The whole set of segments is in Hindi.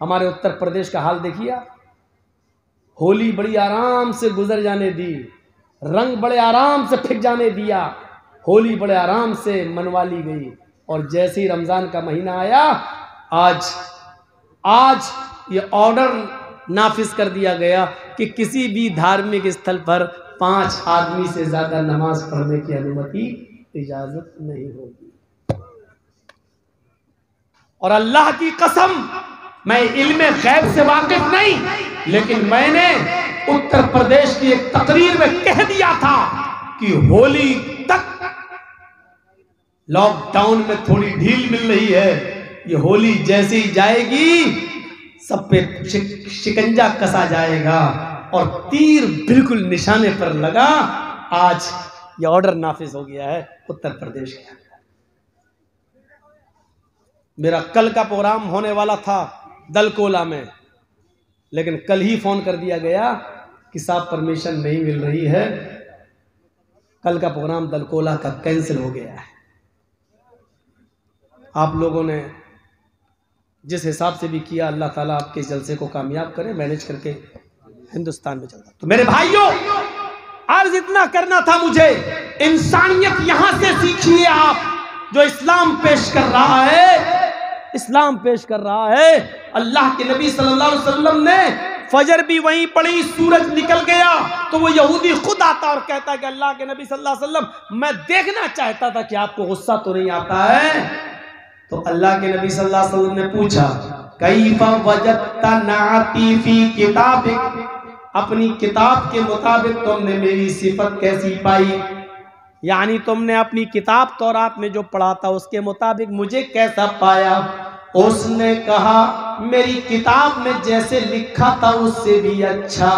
हमारे उत्तर प्रदेश का हाल देखिए, होली बड़ी आराम से गुजर जाने दी, रंग बड़े आराम से फिक जाने दिया, होली बड़े आराम से मनवा ली गई। और जैसे ही रमज़ान का महीना आया, आज ये ऑर्डर नाफिज कर दिया गया कि किसी भी धार्मिक स्थल पर 5 आदमी से ज़्यादा नमाज पढ़ने की अनुमति, इजाज़त नहीं होगी। और अल्लाह की कसम, मैं इल्मे गैब से वाकिफ नहीं, लेकिन मैंने उत्तर प्रदेश की एक तकरीर में कह दिया था कि होली तक लॉकडाउन में थोड़ी ढील मिल रही है, ये होली जैसे ही जाएगी सब पे शिकंजा कसा जाएगा और तीर बिल्कुल निशाने पर लगा। आज ये ऑर्डर नाफिज हो गया है उत्तर प्रदेश के अंदर। मेरा कल का प्रोग्राम होने वाला था दलकोला में, लेकिन कल ही फोन कर दिया गया कि साहब परमिशन नहीं मिल रही है, कल का प्रोग्राम दलकोला का कैंसिल हो गया है। आप लोगों ने जिस हिसाब से भी किया, अल्लाह ताला आपके जलसे को कामयाब करे, मैनेज करके हिंदुस्तान में चलता। तो मेरे भाइयों, आज इतना करना था मुझे। इंसानियत यहां से सीखिए आप, जो इस्लाम पेश कर रहा है, इस्लाम पेश कर रहा है। अल्लाह के नबी सल्लल्लाहु अलैहि वसल्लम ने फजर भी वहीं पड़ी, सूरज निकल गया तो वो यहूदी खुद आता और कहता है कि अल्लाह के नबी सल्लल्लाहु अलैहि वसल्लम, मैं देखना चाहता था कि आपको गुस्सा तो नहीं आता है। तो अल्लाह के नबी सल्लल्लाहु अलैहि वसल्लम ने पूछा, कैफा वजदता नाती फी किताबिक, अपनी किताब के मुताबिक तुमने मेरी सिफत कैसी पाई, यानी तुमने अपनी किताब तौरात में जो पढ़ा था उसके मुताबिक मुझे कैसा पाया। उसने कहा, मेरी किताब में जैसे लिखा था उससे भी अच्छा,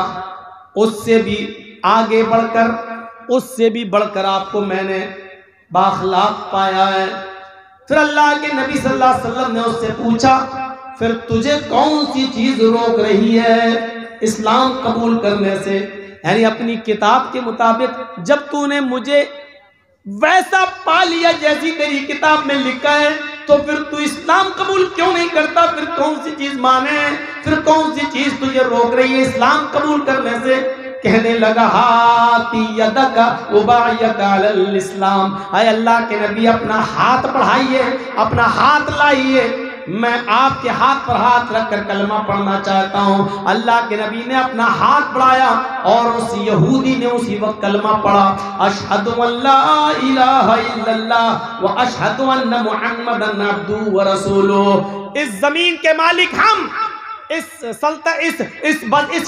उससे भी आगे बढ़कर, उससे भी बढ़कर आपको मैंने बाखलाक पाया है। फिर अल्लाह के नबी सल्लल्लाहु अलैहि वसल्लम ने उससे पूछा, फिर तुझे कौन सी चीज रोक रही है इस्लाम कबूल करने से, यानी अपनी किताब के मुताबिक जब तूने मुझे वैसा पा लिया जैसी तेरी किताब में लिखा है, तो फिर तू इस्लाम कबूल क्यों नहीं करता, फिर कौन सी चीज माने, फिर कौन सी चीज तुझे रोक रही है इस्लाम कबूल करने से। कहने लगा, हाथी यदका उबायका अलल इस्लाम, हाय अल्लाह के नबी अपना हाथ बढ़ाइए, अपना हाथ लाइए, मैं आपके हाथ पर हाथ रखकर कलमा पढ़ना चाहता हूँ। अल्लाह के नबी ने अपना हाथ बढ़ाया और उस यहूदी ने उसी वक्त कलमा पढ़ा, अशहदु अल्ला इलाहा इल्लल्लाह व अशहदु अन्ना मुहम्मदन अब्दुहु व रसूलुहु। इस जमीन के मालिक हम, इस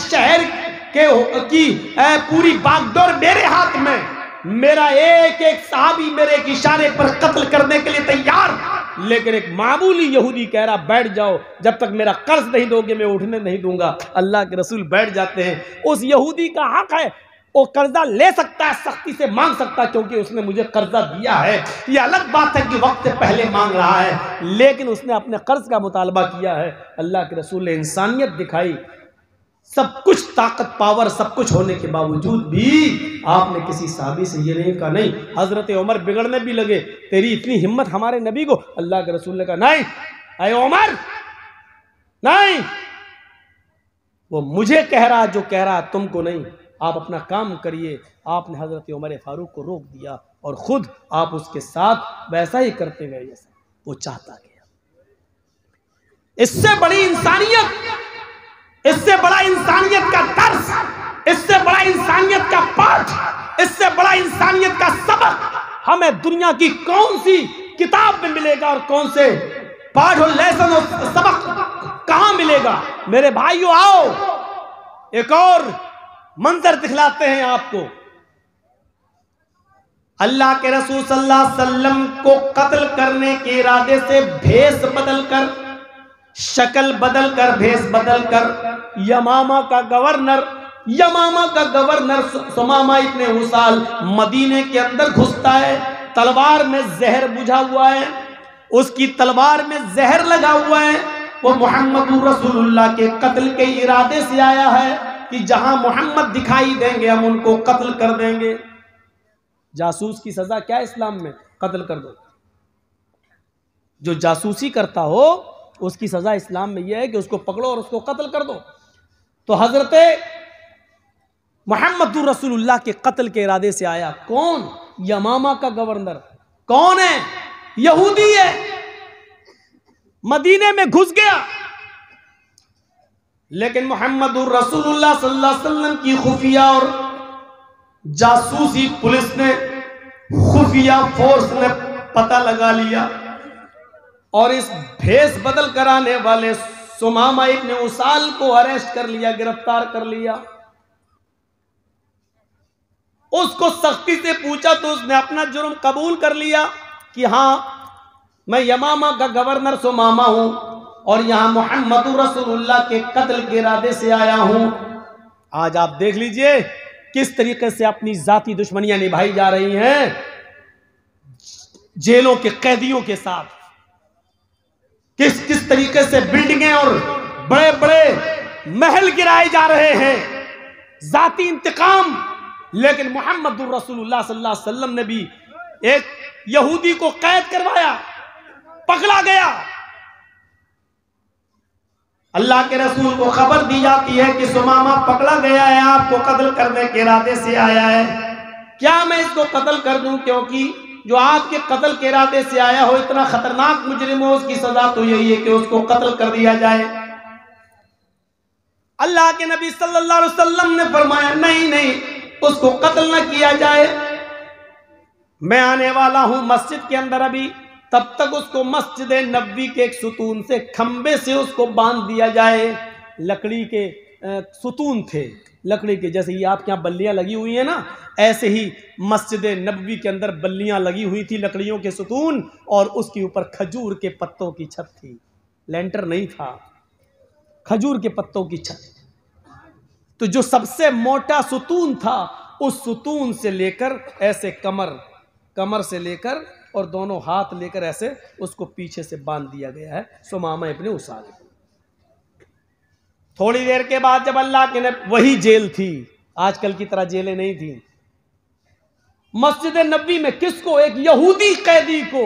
शहर की पूरी बागडोर मेरे हाथ में, मेरा एक एक साहबी मेरे एक इशारे पर कत्ल करने के लिए तैयार, लेकिन एक मामूली यहूदी कह रहा बैठ जाओ, जब तक मेरा कर्ज नहीं दोगे मैं उठने नहीं दूंगा। अल्लाह के रसूल बैठ जाते हैं। उस यहूदी का हक है, वो कर्जा ले सकता है, सख्ती से मांग सकता है, क्योंकि उसने मुझे कर्जा दिया है। ये अलग बात है कि वक्त से पहले मांग रहा है, लेकिन उसने अपने कर्ज का मुतालबा किया है। अल्लाह के रसूल ने इंसानियत दिखाई, सब कुछ ताकत पावर सब कुछ होने के बावजूद भी आपने किसी साहबी से ये नहीं कहा, नहीं हजरत उमर बिगड़ने भी लगे, तेरी इतनी हिम्मत हमारे नबी को। अल्लाह के रसूल ने कहा, नहीं अय उमर नहीं, वो मुझे कह रहा जो कह रहा तुमको नहीं, आप अपना काम करिए। आपने हजरत उमर फारूक को रोक दिया और खुद आप उसके साथ वैसा ही करते गए जैसा वो चाहता गया। इससे बड़ी इंसानियत, इससे बड़ा इंसानियत का दर्स, इससे बड़ा इंसानियत का पाठ, इससे बड़ा इंसानियत का सबक हमें दुनिया की कौन सी किताब में मिलेगा और कौन से पाठ और लेसन और सबक कहां मिलेगा। मेरे भाइयों आओ एक और मंजर दिखलाते हैं आपको। अल्लाह के रसूल सल्लल्लाहु अलैहि वसल्लम को कत्ल करने के इरादे से भेष बदलकर, शक्ल बदलकर, भेष बदलकर यमामा का गवर्नर सुमामा इब्ने उसाल मदीने के अंदर घुसता है। तलवार में जहर बुझा हुआ है, उसकी तलवार में जहर लगा हुआ है। वो मोहम्मद रसूलुल्लाह के कत्ल के इरादे से आया है कि जहां मोहम्मद दिखाई देंगे हम उनको कत्ल कर देंगे। जासूस की सजा क्या है इस्लाम में? कत्ल कर दो। जो जासूसी करता हो उसकी सजा इस्लाम में यह है कि उसको पकड़ो और उसको कत्ल कर दो। तो हजरत मुहम्मदुर रसूलुल्लाह के कत्ल के इरादे से आया कौन? यमामा का गवर्नर। कौन है? यहूदी है। मदीने में घुस गया, लेकिन मुहम्मदुर रसूलुल्लाह सल्लल्लाहु अलैहि वसल्लम की खुफिया और जासूसी पुलिस ने, खुफिया फोर्स ने पता लगा लिया और इस भेष बदल कराने वाले सुमामा इब्न उसाल को अरेस्ट कर लिया, गिरफ्तार कर लिया। उसको सख्ती से पूछा तो उसने अपना जुर्म कबूल कर लिया कि हां, मैं यमामा का गवर्नर सुमामा हूं और यहां मुहम्मदुर रसूलुल्लाह के कत्ल के इरादे से आया हूं। आज आप देख लीजिए किस तरीके से अपनी जाती दुश्मनियां निभाई जा रही हैं जेलों के कैदियों के साथ। किस किस तरीके से बिल्डिंगें और बड़े बड़े महल गिराए जा रहे हैं, जाती इंतकाम। लेकिन मुहम्मदुर रसूलुल्लाह सल्लल्लाहु अलैहि वसल्लम ने भी एक यहूदी को कैद करवाया, पकड़ा गया। अल्लाह के रसूल को खबर दी जाती है कि सुमामा पकड़ा गया है, आपको कत्ल करने के इरादे से आया है। क्या मैं इसको कत्ल कर दूं? क्योंकि जो आपके कत्ल के इरादे से आया हो इतना खतरनाक मुजरिम हो, उसकी सजा तो यही है कि उसको कत्ल कर दिया जाए। अल्लाह के नबी सल्लल्लाहु अलैहि वसल्लम ने फरमाया नहीं नहीं, उसको कत्ल न किया जाए। मैं आने वाला हूं मस्जिद के अंदर अभी, तब तक उसको मस्जिद नबवी के एक सुतून से, खंबे से उसको बांध दिया जाए। लकड़ी के सुतून थे, लकड़ी के, जैसे ये आपके यहाँ बल्लियां लगी हुई है ना, ऐसे ही मस्जिद नबवी के अंदर बल्लियां लगी हुई थी, लकड़ियों के सुतून, और उसके ऊपर खजूर के पत्तों की छत थी। लेंटर नहीं था, खजूर के पत्तों की छत। तो जो सबसे मोटा सुतून था, उस सुतून से लेकर ऐसे कमर से लेकर और दोनों हाथ लेकर ऐसे उसको पीछे से बांध दिया गया है सुमामा इब्न उसाल। थोड़ी देर के बाद जब अल्लाह के नबी, वही जेल थी, आजकल की तरह जेलें नहीं थी, मस्जिद नबवी में किसको? एक यहूदी कैदी को,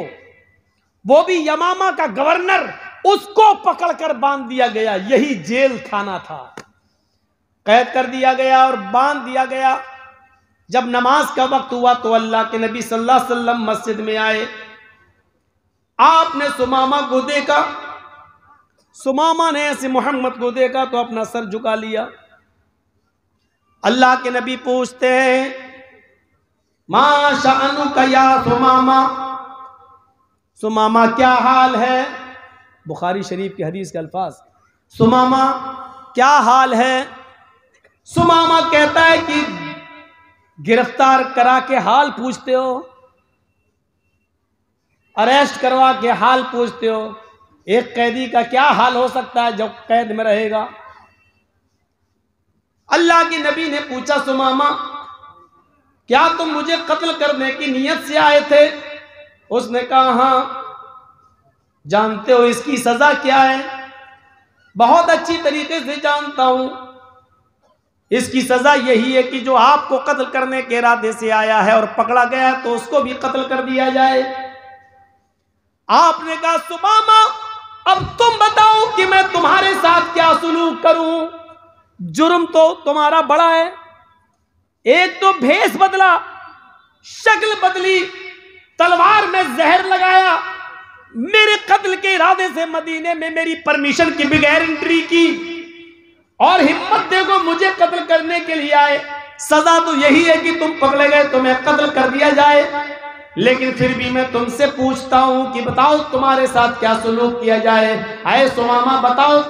वो भी यमामा का गवर्नर, उसको पकड़कर बांध दिया गया। यही जेल खाना था। कैद कर दिया गया और बांध दिया गया। जब नमाज का वक्त हुआ तो अल्लाह के नबी सल्लल्लाहु अलैहि वसल्लम मस्जिद में आए। आपने सुमामा को देखा, सुमामा ने ऐसे मोहम्मद को देखा तो अपना सर झुका लिया। अल्लाह के नबी पूछते हैं, मा शानुका या सुमामा, सुमामा क्या हाल है? बुखारी शरीफ की हदीस के अल्फाज, सुमामा क्या हाल है? सुमामा कहता है कि गिरफ्तार करा के हाल पूछते हो, अरेस्ट करवा के हाल पूछते हो। एक कैदी का क्या हाल हो सकता है जो कैद में रहेगा? अल्लाह के नबी ने पूछा, सुमामा क्या तुम मुझे कत्ल करने की नीयत से आए थे? उसने कहा हां। जानते हो इसकी सजा क्या है? बहुत अच्छी तरीके से जानता हूं। इसकी सजा यही है कि जो आपको कत्ल करने के इरादे से आया है और पकड़ा गया है तो उसको भी कत्ल कर दिया जाए। आपने कहा, सुमामा अब तुम बताओ कि मैं तुम्हारे साथ क्या सुलूक करूं? जुर्म तो तुम्हारा बड़ा है, एक तो भेष बदला, शक्ल बदली, तलवार में जहर लगाया, मेरे कत्ल के इरादे से मदीने में मेरी परमिशन के बगैर एंट्री की, और हिम्मत देखो मुझे कत्ल करने के लिए आए। सजा तो यही है कि तुम पकड़े गए, तुम्हें कत्ल कर दिया जाए। लेकिन फिर भी मैं तुमसे पूछता हूं कि बताओ तुम्हारे साथ क्या सुलूक किया जाए। आए सुमामा बताओ।